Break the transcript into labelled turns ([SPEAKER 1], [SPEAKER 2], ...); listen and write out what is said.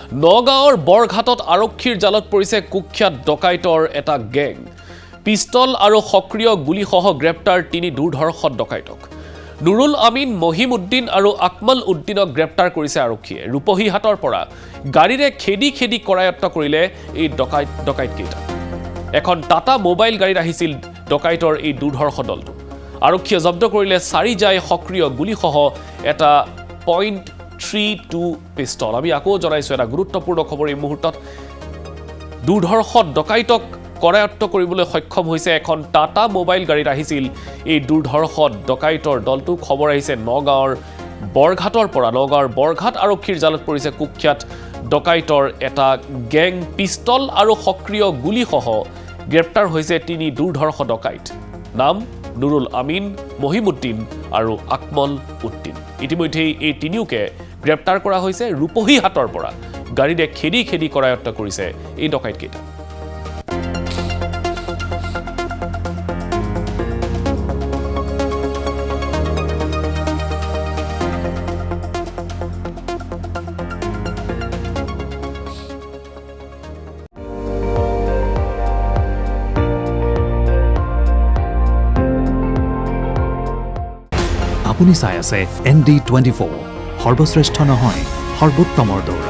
[SPEAKER 1] নগাঁৱৰ বৰঘাটত আৰক্ষীৰ জালত পৰিছে কুখ্যাত ডকাইতৰ এটা গেং। পিষ্টল আৰু সক্ৰিয় গুলীসহ গ্ৰেপ্তাৰ 3 দুৰ্ধৰ্ষ ডকাইতক। নুৰুল আমিন, মহিম উদ্দিন আৰু আকমল উদ্দিনক গ্ৰেপ্তাৰ কৰিছে আৰক্ষীয়ে। ৰূপহীহাটৰ পৰা গাড়ীৰে খেদি খেদি কৰায়ত্ব কৰিলে এই ডকাইতকেইটা। এখন টাটা মোবাইল গাড়ীত আহিছিল ডকাইতৰ এই দুৰ্ধৰ্ষ দলটো। আৰক্ষীয়ে জব্দ কৰিলে 4 জাই সক্ৰিয় গুলীসহ এটা .32 পিষ্টল। আমি আকৌ জনাইছো এটা গুৰুত্বপূৰ্ণ খবৰ এই মুহূৰ্তত। দুৰ্ধৰ্ষ ডকাইতক কৰায়ত্ব কৰিবলৈ সক্ষম হৈছে এখন টাটা মোবাইল গাড়ীত আহিছিল এই দুৰ্ধৰ্ষ ডকাইতৰ দলটো। খবৰ আহিছে নগাঁৱৰ বৰঘাটৰ পৰা। নগাঁৱৰ বৰঘাট আৰক্ষীৰ জালত পৰিছে কুখ্যাত ডকাইতৰ এটা গেং। পিষ্টল আৰু সক্ৰিয় গুলীসহ গ্ৰেপ্তাৰ হৈছে 3 দুৰ্ধৰ্ষ ডকাইত। নাম নুৰুল আমিন, মহিম উদ্দিন আৰু আকমল উদ্দিন। ইতিমধ্যেই এই 3ওকে গ্ৰেপ্তাৰ কৰা হৈছে। ৰূপহীহাটৰ পৰা গাড়ীৰে খেদি খেদি কৰায়ত্ব কৰিছে এই ডকাইতকেইটা।
[SPEAKER 2] আপুনি চাই আছে ND24, সৰ্বশ্ৰেষ্ঠ নহয় সৰ্বোত্তমৰ দৌৰ।